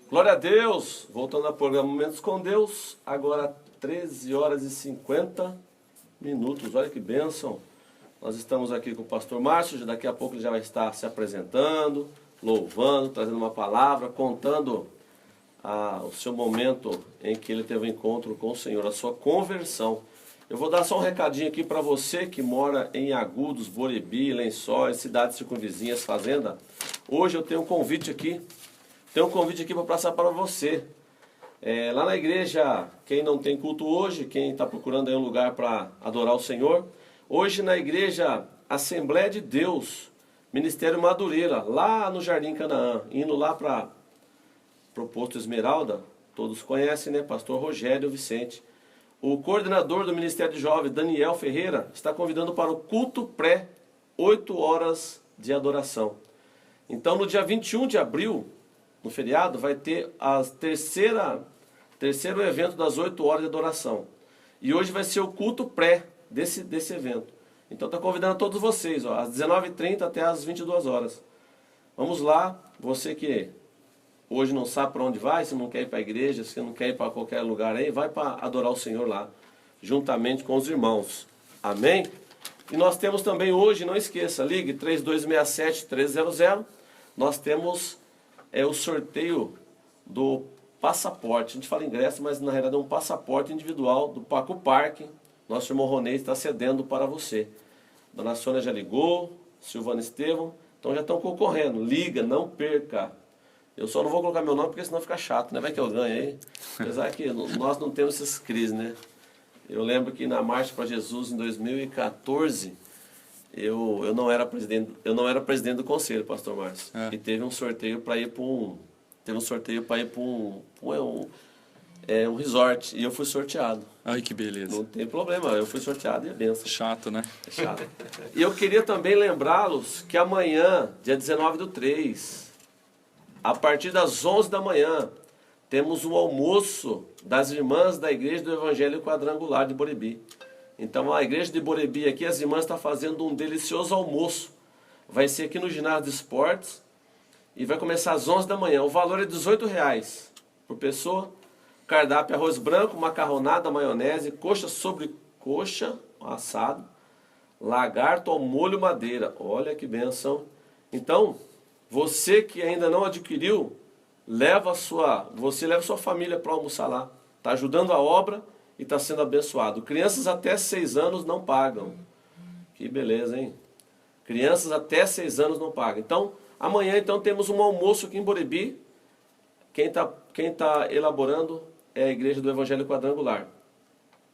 Glória a Deus! Voltando ao programa Momentos com Deus, agora 13 horas e 50 minutos. Olha que bênção! Nós estamos aqui com o pastor Márcio, daqui a pouco ele já vai estar se apresentando, louvando, trazendo uma palavra, contando o seu momento em que ele teve um encontro com o Senhor, a sua conversão. Eu vou dar só um recadinho aqui para você que mora em Agudos, Borebi, Lençóis, cidades circunvizinhas, fazenda. Hoje eu tenho um convite aqui. Para passar para você. Lá na igreja, quem não tem culto hoje, quem está procurando aí um lugar para adorar o Senhor, hoje na igreja Assembleia de Deus, Ministério Madureira, lá no Jardim Canaã, indo lá para o Posto Esmeralda, todos conhecem, né? Pastor Rogério Vicente. O coordenador do Ministério de Jovens, Daniel Ferreira, está convidando para o culto pré, 8 horas de adoração. Então, no dia 21 de abril, no feriado, vai ter a terceiro evento das 8 horas de adoração. E hoje vai ser o culto pré desse evento. Então está convidando todos vocês, ó, às 19h30 até às 22 horas. Vamos lá, você que hoje não sabe para onde vai, se não quer ir para a igreja, se não quer ir para qualquer lugar aí, vai para adorar o Senhor lá, juntamente com os irmãos. Amém? E nós temos também hoje, não esqueça, ligue 3267-1300, nós temos o sorteio do passaporte. A gente fala ingresso, mas na realidade é um passaporte individual do Paco Parque. Nosso irmão Ronei está cedendo para você. Dona Sônia já ligou, Silvana Estevão, então já estão concorrendo. Liga, não perca. Eu só não vou colocar meu nome porque senão fica chato, né? Vai que eu ganho aí. Apesar que nós não temos essas crises, né? Eu lembro que na Marcha para Jesus em 2014, eu não era presidente do conselho, pastor Márcio. E teve um sorteio para ir para um resort e eu fui sorteado. Ai, que beleza. Não tem problema, eu fui sorteado e é benção. Chato, né? É chato. E eu queria também lembrá-los que amanhã, dia 19/3, a partir das 11 da manhã, temos um almoço das irmãs da Igreja do Evangelho Quadrangular de Borebi. Então a igreja de Borebi aqui, as irmãs estão fazendo um delicioso almoço. Vai ser aqui no ginásio de esportes e vai começar às 11 da manhã. O valor é R$18 por pessoa. Cardápio: arroz branco, macarronada, maionese, coxa sobre coxa, assado, lagarto ao molho madeira. Olha que benção. Então, você que ainda não adquiriu, leva sua família para almoçar lá. Está ajudando a obra e está sendo abençoado. Crianças até 6 anos não pagam. Que beleza, hein? Crianças até 6 anos não pagam. Então, amanhã temos um almoço aqui em Borebi. Quem tá elaborando é a Igreja do Evangelho Quadrangular.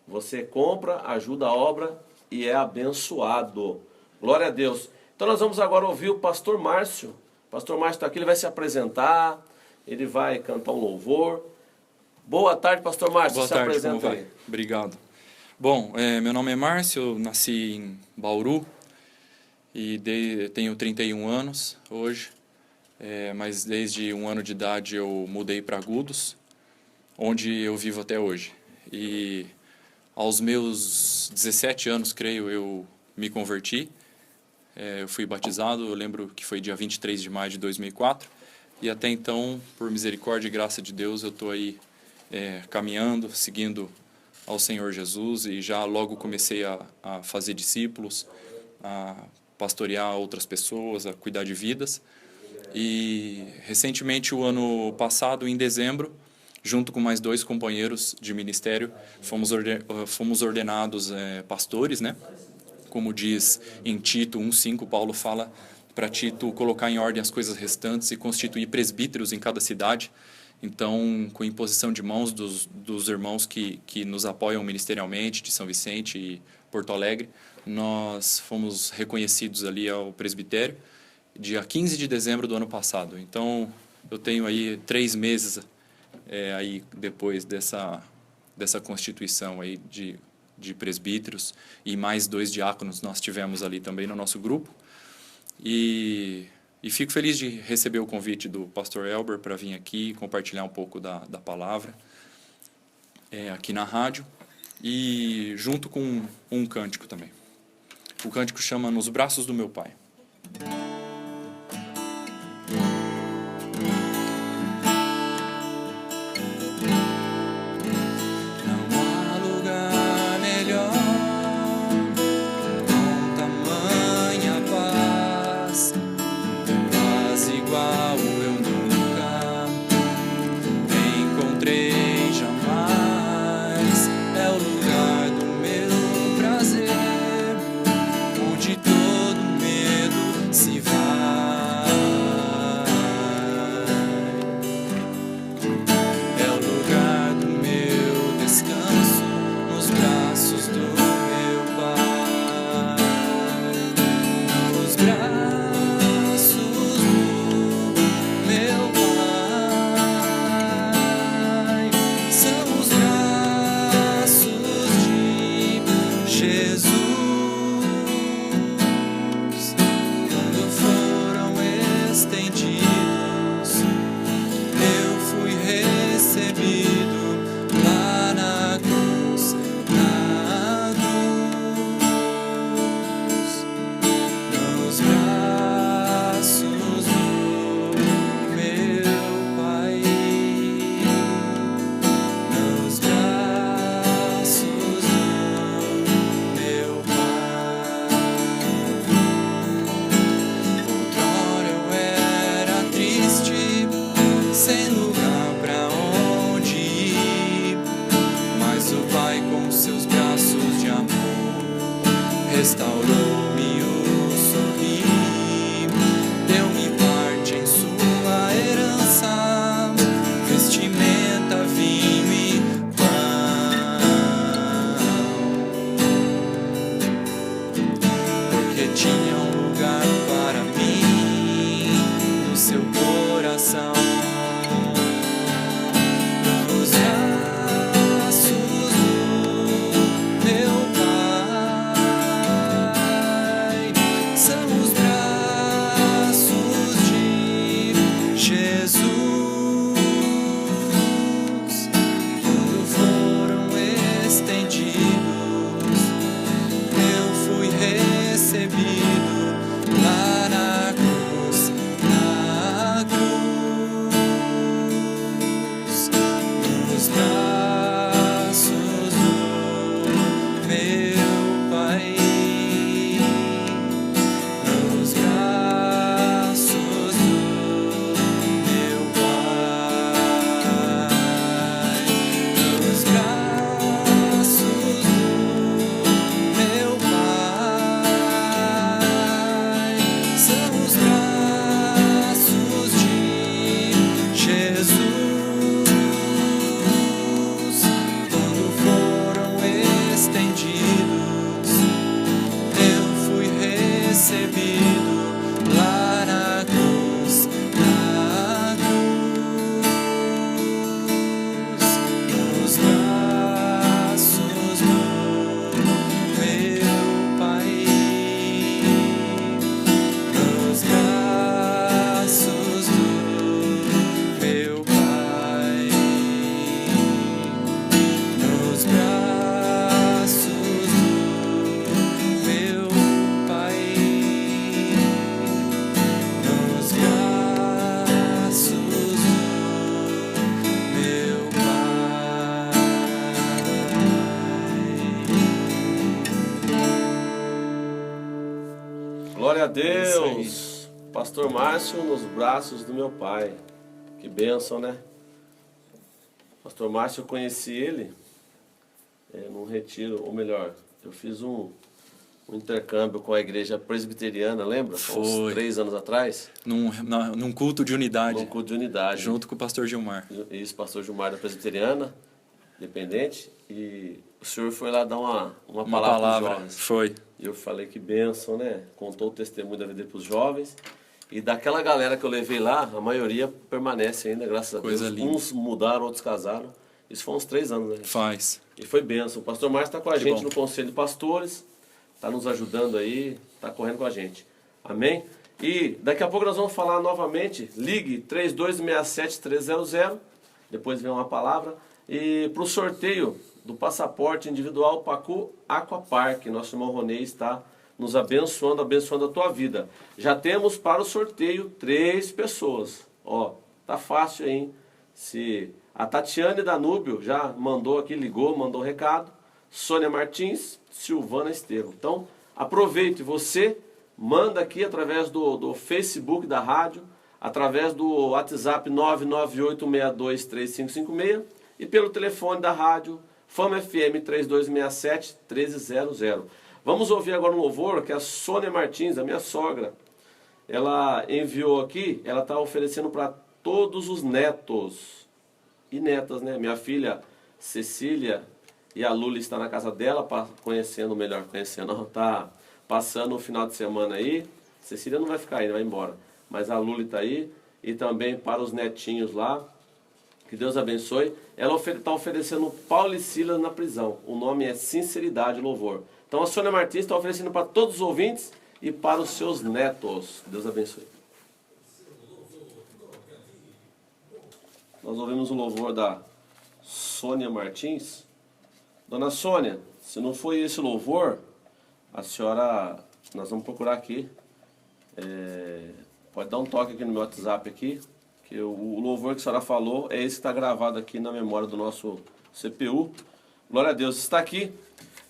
Você compra, ajuda a obra e é abençoado. Glória a Deus. Então nós vamos agora ouvir o pastor Márcio. O pastor Márcio está aqui, ele vai se apresentar, ele vai cantar um louvor. Boa tarde, pastor Márcio. Boa tarde, apresenta como vai? aí. Obrigado. Bom, meu nome é Márcio, eu nasci em Bauru e tenho 31 anos hoje, mas desde 1 ano de idade eu mudei para Agudos, onde eu vivo até hoje. E aos meus 17 anos, creio, eu me converti, eu fui batizado, eu lembro que foi dia 23 de maio de 2004, e até então, por misericórdia e graça de Deus, eu estou aí caminhando, seguindo ao Senhor Jesus, e já logo comecei a fazer discípulos, a pastorear outras pessoas, a cuidar de vidas. E recentemente, o ano passado, em dezembro, junto com mais 2 companheiros de ministério, fomos ordenados pastores, né? Como diz em Tito 1:5, Paulo fala para Tito colocar em ordem as coisas restantes e constituir presbíteros em cada cidade. Então, com imposição de mãos dos irmãos que nos apoiam ministerialmente, de São Vicente e Porto Alegre, nós fomos reconhecidos ali ao presbitério, dia 15 de dezembro do ano passado. Então, eu tenho aí 3 meses aí depois dessa constituição aí de presbíteros, e mais 2 diáconos nós tivemos ali também no nosso grupo. E fico feliz de receber o convite do pastor Elber para vir aqui compartilhar um pouco da palavra aqui na rádio, e junto com um cântico também. O cântico chama Nos Braços do Meu Pai. sem lugar pra onde ir, mas o Pai com seus braços de amor restaurou-me o sorrir, deu-me parte em sua herança, vestimenta, vinho e porque tinha um lugar para mim no seu coração. Nos braços do meu Pai são os braços de Jesus. Quando foram estendidos, eu fui recebido lá na cruz, nos braços do meu Pai, nos braços do meu Pai, nos braços do meu Pai, são os braços de Jesus. Quando foram estendidos, eu fui recebido lá na cruz, nos braços do meu Pai, nos braços do meu Pai, nos braços do meu Pai, nos braços do meu Pai. Glória a isso Deus. Pastor Márcio nos braços do meu pai. Que bênção, né? Pastor Márcio, eu conheci ele num retiro, ou melhor, eu fiz um intercâmbio com a igreja presbiteriana, lembra? Há uns Foi. 3 anos atrás. Num culto de unidade, Num culto de unidade. junto com o pastor Gilmar. Isso, pastor Gilmar da presbiteriana, independente. E o senhor foi lá dar uma Uma palavra para os palavra, jovens. foi. E eu falei que bênção, né? Contou o testemunho da vida para os jovens. E daquela galera que eu levei lá, a maioria permanece ainda, graças a Coisa Deus. linda. Uns mudaram, outros casaram. Isso foi uns 3 anos, né? Faz. E foi bênção. O pastor Márcio está com a Que gente bom. no Conselho de Pastores, está nos ajudando aí, está correndo com a gente. Amém? E daqui a pouco nós vamos falar novamente. Ligue 3267-300, depois vem uma palavra. E para o sorteio do passaporte individual Pacu Aquapark, nosso irmão Ronei está nos abençoando, abençoando a tua vida. Já temos para o sorteio 3 pessoas. Ó, tá fácil, hein? Se a Tatiane Danúbio já mandou aqui, ligou, mandou recado. Sônia Martins, Silvana Estevam. Então, aproveite, você manda aqui através do Facebook da rádio, através do WhatsApp 998623556 e pelo telefone da rádio Fama FM 3267-1300. Vamos ouvir agora um louvor que a Sônia Martins, a minha sogra, ela enviou aqui, ela está oferecendo para todos os netos e netas, né? Minha filha Cecília e a Lula está na casa dela, conhecendo, tá passando o final de semana aí. Cecília não vai ficar aí, vai embora. Mas a Lula está aí, e também para os netinhos lá, que Deus abençoe. Ela está oferecendo Paulo e Silas na prisão. O nome é Sinceridade e Louvor. Então a Sônia Martins está oferecendo para todos os ouvintes e para os seus netos. Deus abençoe. Nós ouvimos o louvor da Sônia Martins. Dona Sônia, se não foi esse louvor, a senhora, nós vamos procurar aqui. Pode dar um toque aqui no meu WhatsApp aqui, que o louvor que a senhora falou é esse que está gravado aqui na memória do nosso CPU. Glória a Deus, está aqui.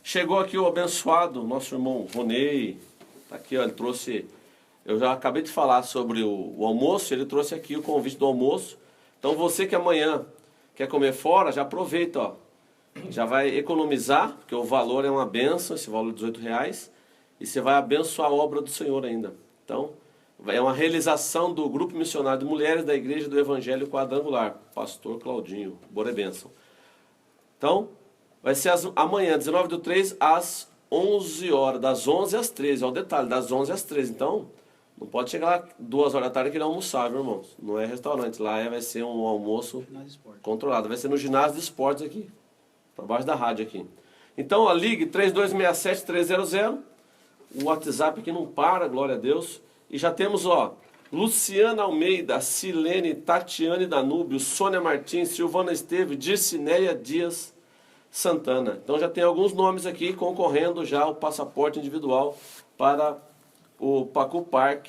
Chegou aqui o abençoado, nosso irmão Ronei. Está aqui, ó, ele trouxe. Eu já acabei de falar sobre o almoço, ele trouxe aqui o convite do almoço. Então você que amanhã quer comer fora, já aproveita, ó. Já vai economizar, porque o valor é uma bênção, esse valor de R$18, e você vai abençoar a obra do Senhor ainda. Então, é uma realização do Grupo Missionário de Mulheres da Igreja do Evangelho Quadrangular, Pastor Claudinho, bora bênção. Então, vai ser amanhã, 19/3, às 11 horas, das 11 às 13, é o detalhe, das 11 às 13. Então, não pode chegar lá 2 horas da tarde e querer almoçar, viu, irmãos? Não é restaurante, lá vai ser um almoço controlado, vai ser no ginásio de esportes aqui, para baixo da rádio aqui. Então, ó, ligue 3267-300, o WhatsApp aqui não para, glória a Deus. E já temos, ó, Luciana Almeida, Silene, Tatiane Danúbio, Sônia Martins, Silvana Esteve, Dircinéia Dias Santana. Então já tem alguns nomes aqui concorrendo já ao passaporte individual para o Pacu Park,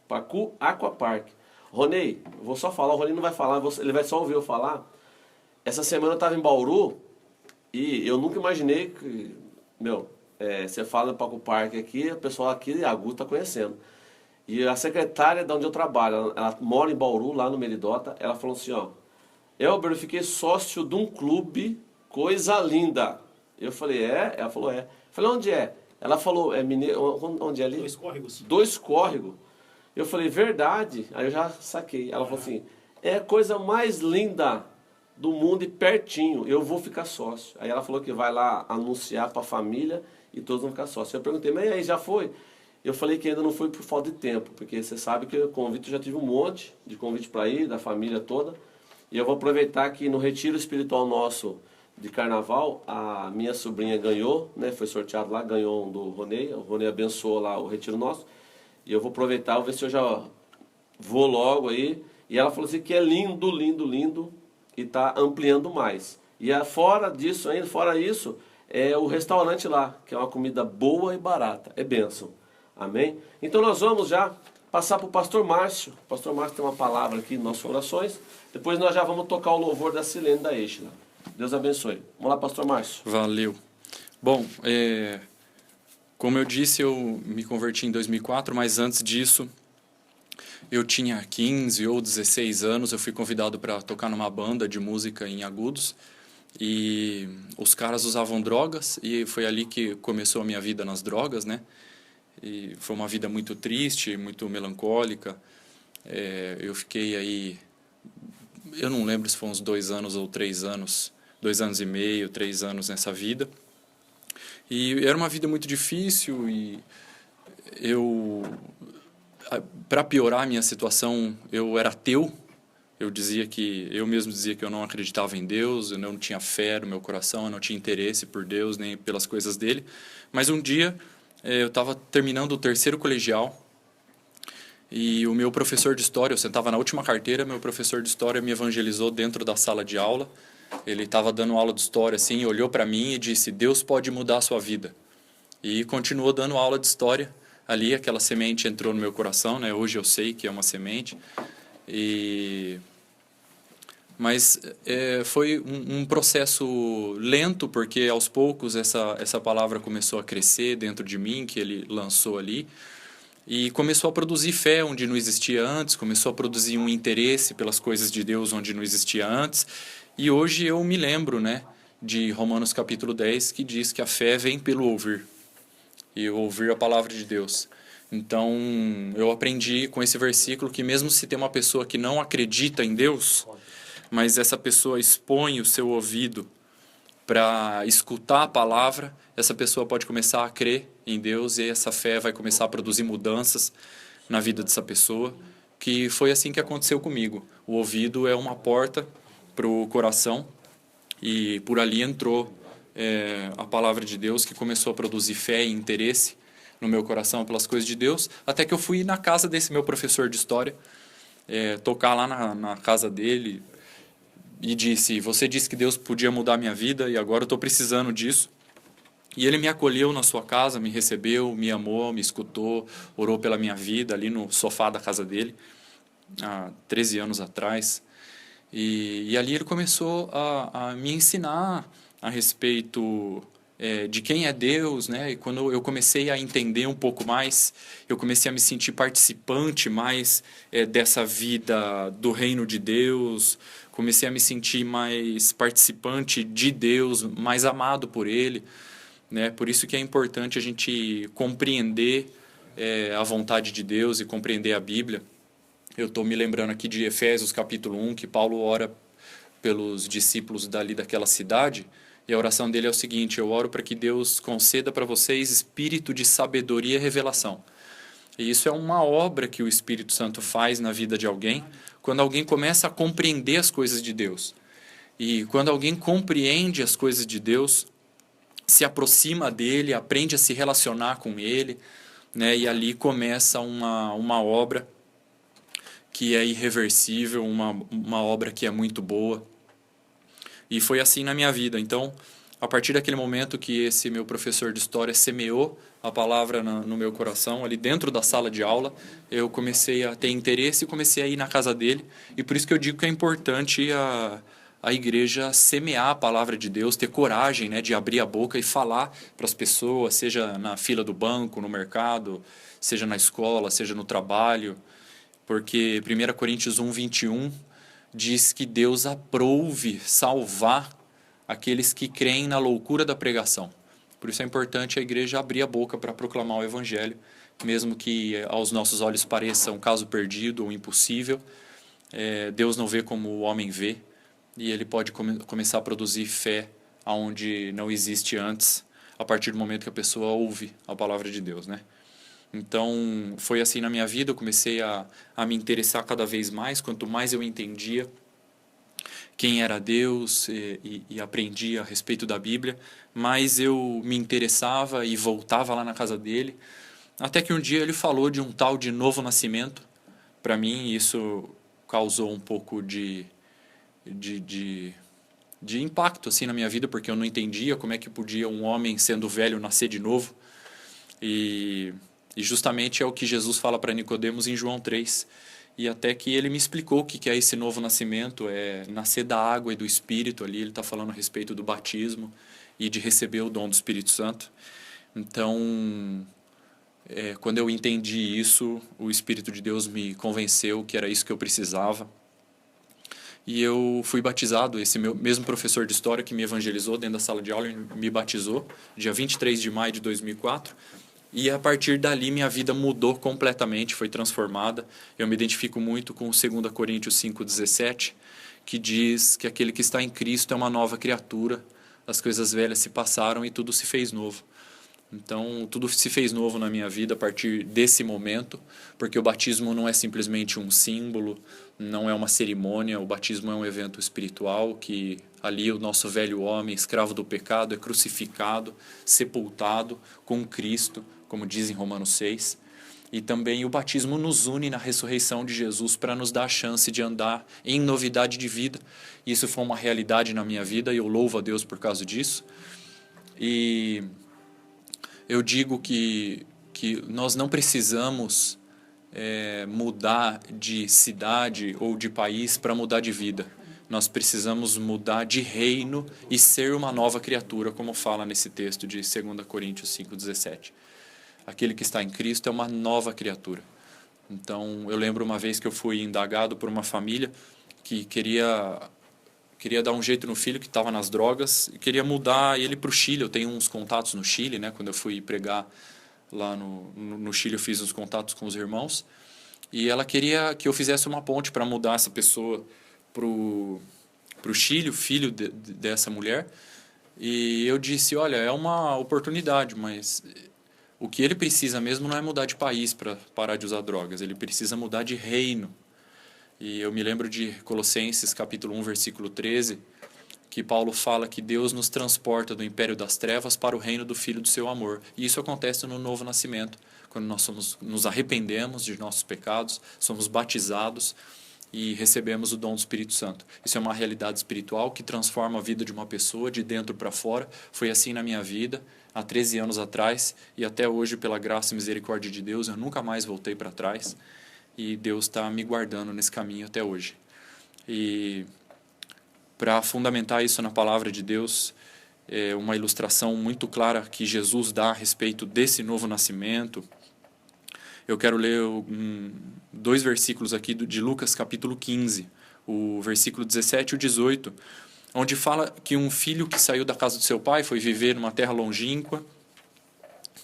Pacu Aquapark. Ronei, vou só falar, o Ronei não vai falar, ele vai só ouvir eu falar. Essa semana eu estava em Bauru e eu nunca imaginei que, você fala no Pacu Park aqui, o pessoal aqui de Agu está conhecendo. E a secretária de onde eu trabalho, ela mora em Bauru, lá no Meridota, ela falou assim, ó, Elber, eu fiquei sócio de um clube, coisa linda. Eu falei, é? Ela falou, é. Eu falei, onde é? Ela falou, é Mineiro, onde é ali? Dois Córregos. Dois Córregos. Eu falei, verdade? Aí eu já saquei. Ela falou assim, é a coisa mais linda do mundo e pertinho, eu vou ficar sócio. Aí ela falou que vai lá anunciar para a família e todos vão ficar sócios. Eu perguntei, mas aí, já foi? Eu falei que ainda não foi por falta de tempo, porque você sabe que o convite, eu já tive um monte de convite para ir, da família toda. E eu vou aproveitar que no retiro espiritual nosso de carnaval, a minha sobrinha ganhou, né? Foi sorteado lá, ganhou um do Ronei. O Ronei abençoou lá o retiro nosso. E eu vou aproveitar, vou ver se eu já vou logo aí. E ela falou assim que é lindo, lindo, lindo e está ampliando mais. E fora disso ainda, fora isso, é o restaurante lá, que é uma comida boa e barata. É bênção. Amém? Então nós vamos já passar para o pastor Márcio. O pastor Márcio tem uma palavra aqui em nossas orações. Depois nós já vamos tocar o louvor da Silene da Eixla. Deus abençoe. Vamos lá, pastor Márcio. Valeu. Bom, como eu disse, eu me converti em 2004, mas antes disso, eu tinha 15 ou 16 anos, eu fui convidado para tocar numa banda de música em Agudos, e os caras usavam drogas, e foi ali que começou a minha vida nas drogas, né? E foi uma vida muito triste, muito melancólica. Eu fiquei aí, eu não lembro se foram uns 2 anos ou 3 anos, 2 anos e meio, 3 anos nessa vida. E era uma vida muito difícil e para piorar a minha situação, eu era ateu. Eu mesmo dizia que eu não acreditava em Deus, eu não tinha fé no meu coração, eu não tinha interesse por Deus nem pelas coisas dele. Mas um dia eu estava terminando o 3º colegial e o meu professor de história, eu sentava na última carteira, meu professor de história me evangelizou dentro da sala de aula. Ele estava dando aula de história assim, olhou para mim e disse, Deus pode mudar a sua vida. E continuou dando aula de história. Ali aquela semente entrou no meu coração, né? Hoje eu sei que é uma semente. Mas foi um processo lento, porque aos poucos essa palavra começou a crescer dentro de mim, que ele lançou ali, e começou a produzir fé onde não existia antes, começou a produzir um interesse pelas coisas de Deus onde não existia antes, e hoje eu me lembro, né, de Romanos capítulo 10, que diz que a fé vem pelo ouvir, e ouvir a palavra de Deus. Então, eu aprendi com esse versículo que mesmo se tem uma pessoa que não acredita em Deus, mas essa pessoa expõe o seu ouvido para escutar a palavra, essa pessoa pode começar a crer em Deus e essa fé vai começar a produzir mudanças na vida dessa pessoa, que foi assim que aconteceu comigo. O ouvido é uma porta para o coração e por ali entrou a palavra de Deus, que começou a produzir fé e interesse no meu coração pelas coisas de Deus, até que eu fui na casa desse meu professor de história, tocar lá na casa dele, e disse, você disse que Deus podia mudar a minha vida e agora eu estou precisando disso. E ele me acolheu na sua casa, me recebeu, me amou, me escutou, orou pela minha vida ali no sofá da casa dele, há 13 anos atrás. E ali ele começou a me ensinar a respeito de quem é Deus, né? E quando eu comecei a entender um pouco mais, eu comecei a me sentir participante mais dessa vida do reino de Deus, comecei a me sentir mais participante de Deus, mais amado por Ele, né? Por isso que é importante a gente compreender a vontade de Deus e compreender a Bíblia. Eu estou me lembrando aqui de Efésios capítulo 1, que Paulo ora pelos discípulos dali daquela cidade, e a oração dele é o seguinte: eu oro para que Deus conceda para vocês espírito de sabedoria e revelação. E isso é uma obra que o Espírito Santo faz na vida de alguém, quando alguém começa a compreender as coisas de Deus. E quando alguém compreende as coisas de Deus, se aproxima dele, aprende a se relacionar com ele, né? E ali começa uma obra que é irreversível, uma obra que é muito boa. E foi assim na minha vida. Então, a partir daquele momento que esse meu professor de história semeou a palavra no meu coração, ali dentro da sala de aula, eu comecei a ter interesse e comecei a ir na casa dele. E por isso que eu digo que é importante a igreja semear a palavra de Deus, ter coragem, né, de abrir a boca e falar para as pessoas, seja na fila do banco, no mercado, seja na escola, seja no trabalho. Porque 1 Coríntios 1:21 diz que Deus aprouve salvar aqueles que creem na loucura da pregação. Por isso é importante a igreja abrir a boca para proclamar o evangelho, mesmo que aos nossos olhos pareça um caso perdido ou impossível. Deus não vê como o homem vê, e ele pode começar a produzir fé aonde não existe antes, a partir do momento que a pessoa ouve a palavra de Deus, né? Então, foi assim na minha vida, eu comecei a me interessar cada vez mais, quanto mais eu entendia quem era Deus e aprendia a respeito da Bíblia, mais eu me interessava e voltava lá na casa dele, até que um dia ele falou de um tal de novo nascimento. Para mim, isso causou um pouco de impacto assim, na minha vida, porque eu não entendia como é que podia um homem, sendo velho, nascer de novo. E justamente é o que Jesus fala para Nicodemos em João 3. E até que ele me explicou o que é esse novo nascimento, é nascer da água e do Espírito. Ali ele está falando a respeito do batismo e de receber o dom do Espírito Santo. Então, quando eu entendi isso, o Espírito de Deus me convenceu que era isso que eu precisava. E eu fui batizado. Esse meu mesmo professor de história que me evangelizou dentro da sala de aula me batizou, dia 23 de maio de 2004. E a partir dali minha vida mudou completamente, foi transformada. Eu me identifico muito com 2 Coríntios 5,17, que diz que aquele que está em Cristo é uma nova criatura, as coisas velhas se passaram e tudo se fez novo. Então, tudo se fez novo na minha vida a partir desse momento, porque o batismo não é simplesmente um símbolo, não é uma cerimônia, o batismo é um evento espiritual que ali o nosso velho homem, escravo do pecado, é crucificado, sepultado com Cristo, como diz em Romanos 6. E também o batismo nos une na ressurreição de Jesus para nos dar a chance de andar em novidade de vida. Isso foi uma realidade na minha vida e eu louvo a Deus por causa disso. E eu digo que nós não precisamos mudar de cidade ou de país para mudar de vida. Nós precisamos mudar de reino e ser uma nova criatura, como fala nesse texto de 2 Coríntios 5,17. Aquele que está em Cristo é uma nova criatura. Então, eu lembro uma vez que eu fui indagado por uma família que queria dar um jeito no filho que estava nas drogas e queria mudar ele para o Chile. Eu tenho uns contatos no Chile, né? Quando eu fui pregar lá no Chile, eu fiz uns contatos com os irmãos. E ela queria que eu fizesse uma ponte para mudar essa pessoa para o Chile, o filho dessa mulher. E eu disse, olha, é uma oportunidade, mas o que ele precisa mesmo não é mudar de país para parar de usar drogas, ele precisa mudar de reino. E eu me lembro de Colossenses capítulo 1, versículo 13, que Paulo fala que Deus nos transporta do império das trevas para o reino do Filho do seu amor. E isso acontece no novo nascimento, quando nós nos arrependemos de nossos pecados, somos batizados e recebemos o dom do Espírito Santo. Isso é uma realidade espiritual que transforma a vida de uma pessoa de dentro para fora. Foi assim na minha vida, há 13 anos atrás, e até hoje, pela graça e misericórdia de Deus, eu nunca mais voltei para trás. E Deus está me guardando nesse caminho até hoje. E para fundamentar isso na palavra de Deus, uma ilustração muito clara que Jesus dá a respeito desse novo nascimento. Eu quero ler 2 versículos aqui de Lucas capítulo 15, o versículo 17 e o 18, onde fala que um filho que saiu da casa do seu pai foi viver numa terra longínqua,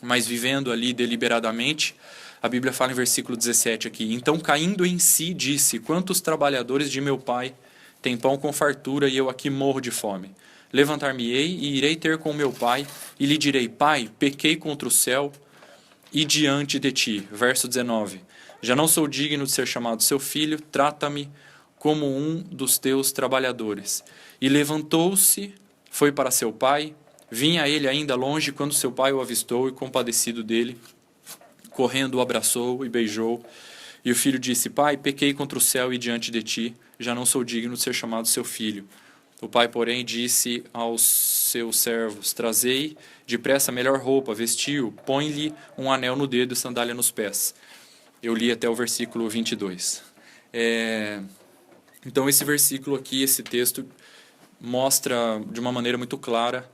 mas vivendo ali deliberadamente. A Bíblia fala em versículo 17 aqui: então, caindo em si, disse: quantos trabalhadores de meu pai têm pão com fartura e eu aqui morro de fome? Levantar-me-ei e irei ter com meu pai e lhe direi: pai, pequei contra o céu e diante de ti. Verso 19: já não sou digno de ser chamado seu filho, trata-me como um dos teus trabalhadores. E levantou-se, foi para seu pai. Vinha ele ainda longe quando seu pai o avistou e, compadecido dele, correndo o abraçou e beijou. E o filho disse: pai, pequei contra o céu e diante de ti, já não sou digno de ser chamado seu filho. O pai, porém, disse aos seus servos: trazei depressa a melhor roupa, vestiu, põe-lhe um anel no dedo e sandália nos pés. Eu li até o versículo 22. Então esse versículo aqui, esse texto, mostra de uma maneira muito clara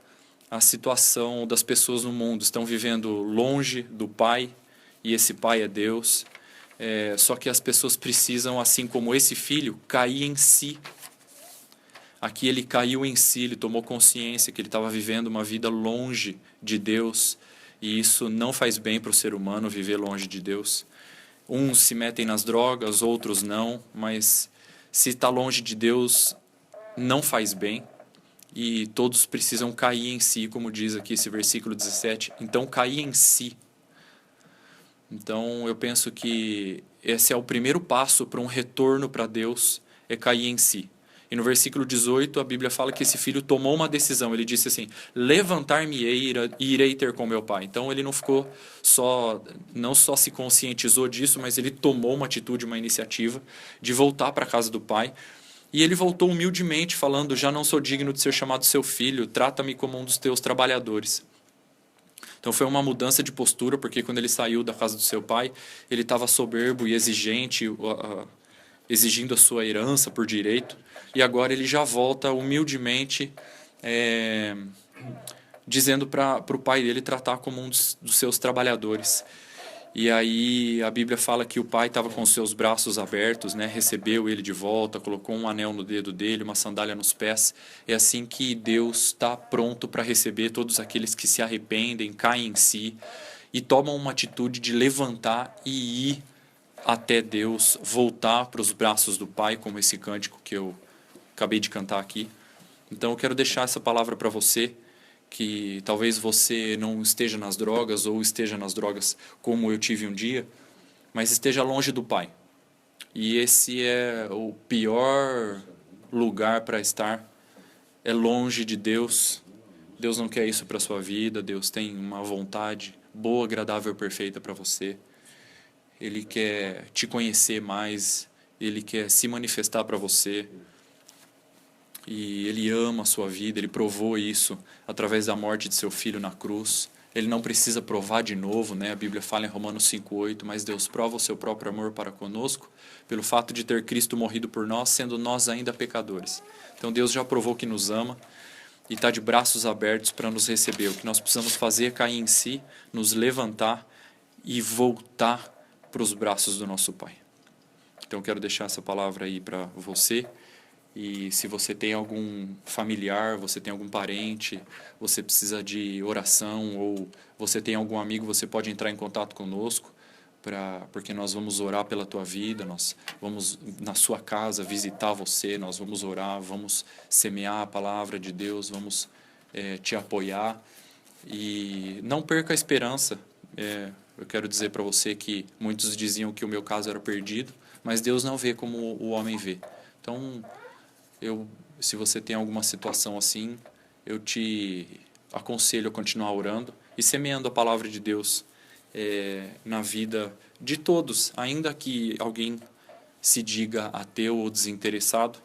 a situação das pessoas no mundo. Estão vivendo longe do Pai, e esse Pai é Deus. Só que as pessoas precisam, assim como esse filho, cair em si. Aqui ele caiu em si, ele tomou consciência que ele estava vivendo uma vida longe de Deus, e isso não faz bem para o ser humano, viver longe de Deus. Uns se metem nas drogas, outros não, mas se está longe de Deus, não faz bem. E todos precisam cair em si, como diz aqui esse versículo 17. Então, cair em si. Então, eu penso que esse é o primeiro passo para um retorno para Deus, é cair em si. E no versículo 18, a Bíblia fala que esse filho tomou uma decisão. Ele disse assim: levantar-me-ei e irei ter com meu pai. Então, ele não só se conscientizou disso, mas ele tomou uma atitude, uma iniciativa de voltar para a casa do pai. E ele voltou humildemente, falando: já não sou digno de ser chamado seu filho, trata-me como um dos teus trabalhadores. Então foi uma mudança de postura, porque quando ele saiu da casa do seu pai, ele estava soberbo e exigente, exigindo a sua herança por direito. E agora ele já volta humildemente, dizendo para o pai dele tratar como um dos seus trabalhadores. E aí a Bíblia fala que o pai estava com os seus braços abertos, né? Recebeu ele de volta, colocou um anel no dedo dele, uma sandália nos pés. É assim que Deus está pronto para receber todos aqueles que se arrependem, caem em si e tomam uma atitude de levantar e ir até Deus, voltar para os braços do Pai, como esse cântico que eu acabei de cantar aqui. Então eu quero deixar essa palavra para você, que talvez você não esteja nas drogas ou esteja nas drogas como eu tive um dia, mas esteja longe do Pai. E esse é o pior lugar para estar, é longe de Deus. Deus não quer isso para a sua vida, Deus tem uma vontade boa, agradável, perfeita para você. Ele quer te conhecer mais, Ele quer se manifestar para você. E Ele ama a sua vida, Ele provou isso através da morte de seu filho na cruz. Ele não precisa provar de novo, né? A Bíblia fala em Romanos 5,8, mas Deus prova o seu próprio amor para conosco pelo fato de ter Cristo morrido por nós, sendo nós ainda pecadores. Então Deus já provou que nos ama e está de braços abertos para nos receber. O que nós precisamos fazer é cair em si, nos levantar e voltar para os braços do nosso Pai. Então eu quero deixar essa palavra aí para você. E se você tem algum familiar, você tem algum parente, você precisa de oração, ou você tem algum amigo, você pode entrar em contato conosco, porque nós vamos orar pela tua vida, nós vamos na sua casa visitar você, nós vamos orar, vamos semear a palavra de Deus, vamos te apoiar. E não perca a esperança. Eu quero dizer para você que muitos diziam que o meu caso era perdido, mas Deus não vê como o homem vê. Então, se você tem alguma situação assim, eu te aconselho a continuar orando e semeando a palavra de Deus na vida de todos, ainda que alguém se diga ateu ou desinteressado,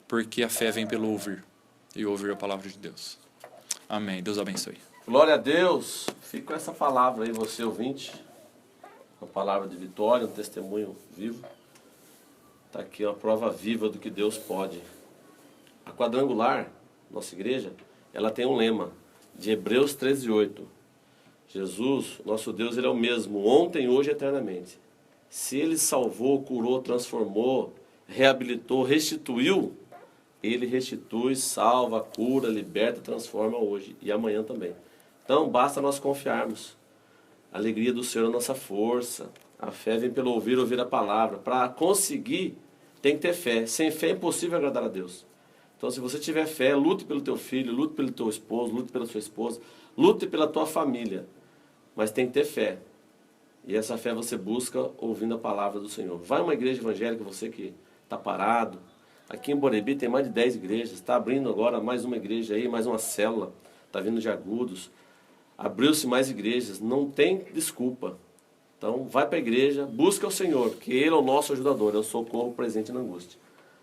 porque a fé vem pelo ouvir, e ouvir a palavra de Deus. Amém. Deus abençoe. Glória a Deus. Fica com essa palavra aí, você ouvinte. Uma palavra de vitória, um testemunho vivo. Está aqui uma prova viva do que Deus pode. A Quadrangular, nossa igreja, ela tem um lema: de Hebreus 13:8. Jesus, nosso Deus, Ele é o mesmo, ontem, hoje e eternamente. Se Ele salvou, curou, transformou, reabilitou, restituiu, Ele restitui, salva, cura, liberta, transforma hoje e amanhã também. Então, basta nós confiarmos. A alegria do Senhor é a nossa força. A fé vem pelo ouvir, ouvir a palavra. Para conseguir, tem que ter fé. Sem fé é impossível agradar a Deus. Então, se você tiver fé, lute pelo teu filho, lute pelo teu esposo, lute pela sua esposa, lute pela tua família. Mas tem que ter fé. E essa fé você busca ouvindo a palavra do Senhor. Vai a uma igreja evangélica, você que está parado. Aqui em Borebi tem mais de 10 igrejas. Está abrindo agora mais uma igreja aí, mais uma célula. Está vindo de Agudos. Abriu-se mais igrejas. Não tem desculpa. Então, vai para a igreja, busca o Senhor, que Ele é o nosso ajudador, é o socorro presente na angústia.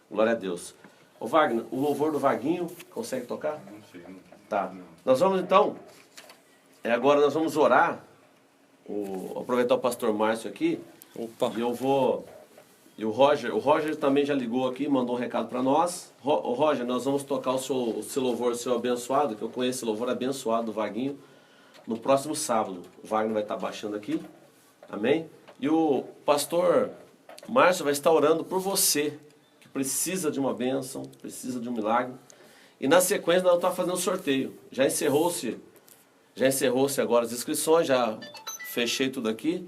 Glória a Deus. Ô Wagner, o louvor do Vaguinho, consegue tocar? Não sei. Tá. Nós vamos então, agora nós vamos orar, aproveitar o pastor Márcio aqui, Opa! e o Roger também já ligou aqui, mandou um recado para nós. Roger, nós vamos tocar o seu louvor, o seu abençoado, que eu conheço o louvor abençoado do Vaguinho, no próximo sábado. O Wagner vai estar baixando aqui. Amém? E o pastor Márcio vai estar orando por você, que precisa de uma bênção, precisa de um milagre. E na sequência nós vamos estar fazendo um sorteio. Já encerrou-se agora as inscrições, já fechei tudo aqui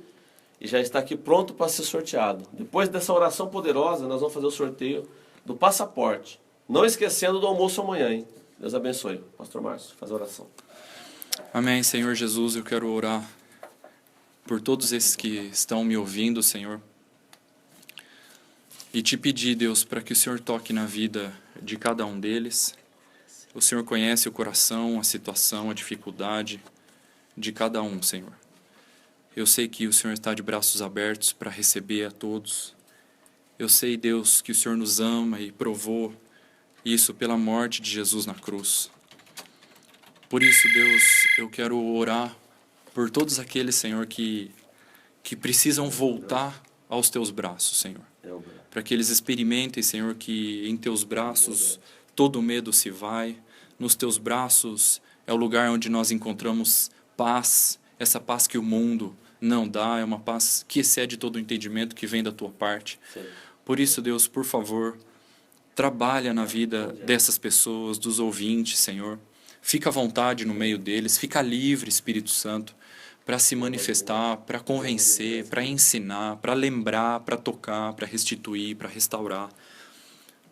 e já está aqui pronto para ser sorteado. Depois dessa oração poderosa, nós vamos fazer o sorteio do passaporte. Não esquecendo do almoço amanhã, hein? Deus abençoe. Pastor Márcio, faz a oração. Amém, Senhor Jesus, eu quero orar por todos esses que estão me ouvindo, Senhor. E te pedir, Deus, para que o Senhor toque na vida de cada um deles. O Senhor conhece o coração, a situação, a dificuldade de cada um, Senhor. Eu sei que o Senhor está de braços abertos para receber a todos. Eu sei, Deus, que o Senhor nos ama e provou isso pela morte de Jesus na cruz. Por isso, Deus, eu quero orar por todos aqueles, Senhor, que precisam voltar aos teus braços, Senhor. Para que eles experimentem, Senhor, que em teus braços todo medo se vai. Nos teus braços é o lugar onde nós encontramos paz, essa paz que o mundo não dá, é uma paz que excede todo o entendimento que vem da tua parte. Por isso, Deus, por favor, trabalha na vida dessas pessoas, dos ouvintes, Senhor. Fica à vontade no meio deles, fica livre, Espírito Santo, para se manifestar, para convencer, para ensinar, para lembrar, para tocar, para restituir, para restaurar.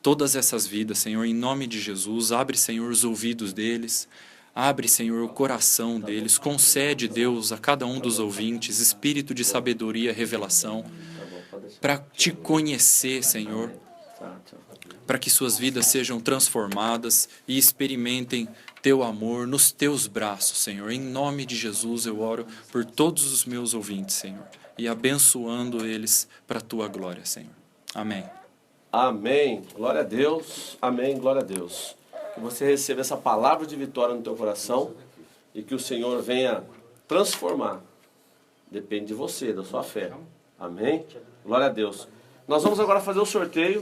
Todas essas vidas, Senhor, em nome de Jesus, abre, Senhor, os ouvidos deles, abre, Senhor, o coração deles, concede, Deus, a cada um dos ouvintes, espírito de sabedoria e revelação, para te conhecer, Senhor, para que suas vidas sejam transformadas e experimentem teu amor nos teus braços, Senhor. Em nome de Jesus eu oro por todos os meus ouvintes, Senhor, e abençoando eles para a tua glória, Senhor. Amém. Amém. Glória a Deus. Amém. Glória a Deus. Que você receba essa palavra de vitória no teu coração e que o Senhor venha transformar. Depende de você, da sua fé. Amém. Glória a Deus. Nós vamos agora fazer o sorteio.